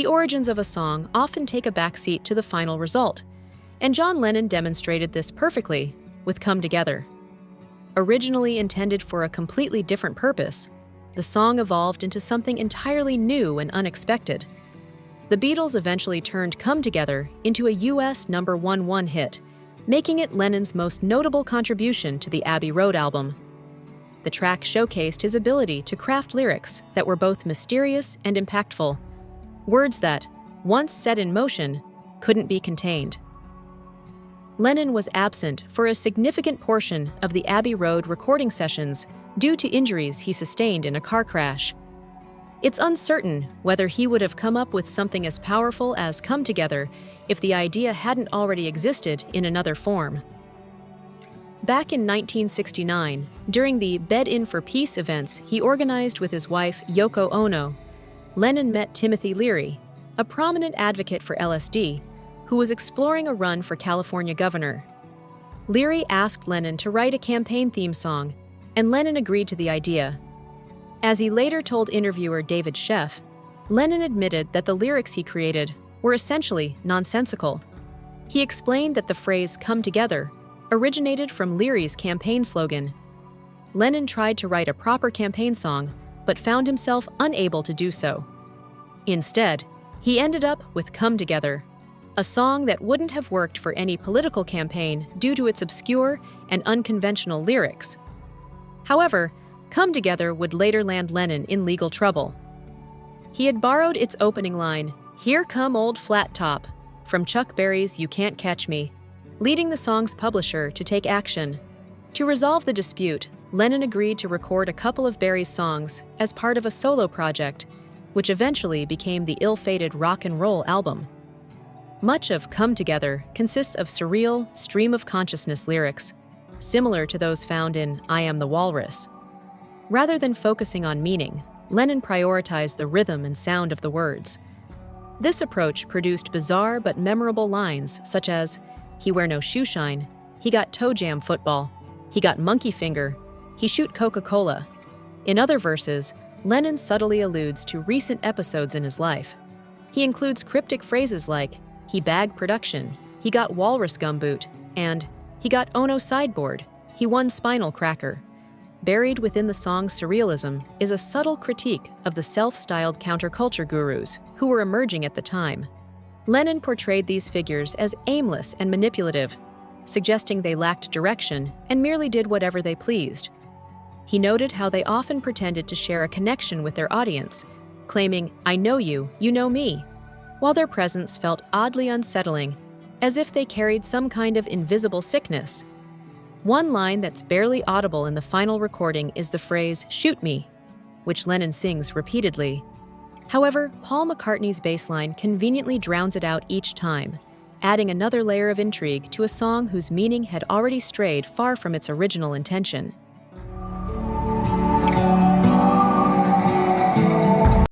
the origins of a song often take a backseat to the final result, and John Lennon demonstrated this perfectly with Come Together. Originally intended for a completely different purpose, the song evolved into something entirely new and unexpected. The Beatles eventually turned Come Together into a US #1 hit, making it Lennon's most notable contribution to the Abbey Road album. The track showcased his ability to craft lyrics that were both mysterious and impactful, words that, once set in motion, couldn't be contained. Lennon was absent for a significant portion of the Abbey Road recording sessions due to injuries he sustained in a car crash. It's uncertain whether he would have come up with something as powerful as Come Together if the idea hadn't already existed in another form. Back in 1969, during the Bed In for Peace events he organized with his wife Yoko Ono, Lennon met Timothy Leary, a prominent advocate for LSD, who was exploring a run for California governor. Leary asked Lennon to write a campaign theme song, and Lennon agreed to the idea. As he later told interviewer David Sheff, Lennon admitted that the lyrics he created were essentially nonsensical. He explained that the phrase "come together" originated from Leary's campaign slogan. Lennon tried to write a proper campaign song, but found himself unable to do so. Instead, he ended up with Come Together, a song that wouldn't have worked for any political campaign due to its obscure and unconventional lyrics. However, Come Together would later land Lennon in legal trouble. He had borrowed its opening line, "Here come old flat top," from Chuck Berry's You Can't Catch Me, leading the song's publisher to take action. To resolve the dispute, Lennon agreed to record a couple of Berry's songs as part of a solo project, which eventually became the ill-fated rock and roll album. Much of Come Together consists of surreal, stream-of-consciousness lyrics, similar to those found in I Am the Walrus. Rather than focusing on meaning, Lennon prioritized the rhythm and sound of the words. This approach produced bizarre but memorable lines such as, "He wear no shoe shine," "He got toe jam football," "He got monkey finger," "He shoot Coca-Cola." In other verses, Lennon subtly alludes to recent episodes in his life. He includes cryptic phrases like, "He bagged production," "He got walrus gumboot," and "He got Ono sideboard," "He won spinal cracker." Buried within the song's surrealism is a subtle critique of the self-styled counterculture gurus who were emerging at the time. Lennon portrayed these figures as aimless and manipulative, suggesting they lacked direction and merely did whatever they pleased. He noted how they often pretended to share a connection with their audience, claiming, "I know you, you know me," while their presence felt oddly unsettling, as if they carried some kind of invisible sickness. One line that's barely audible in the final recording is the phrase, "shoot me," which Lennon sings repeatedly. However, Paul McCartney's bass line conveniently drowns it out each time, adding another layer of intrigue to a song whose meaning had already strayed far from its original intention.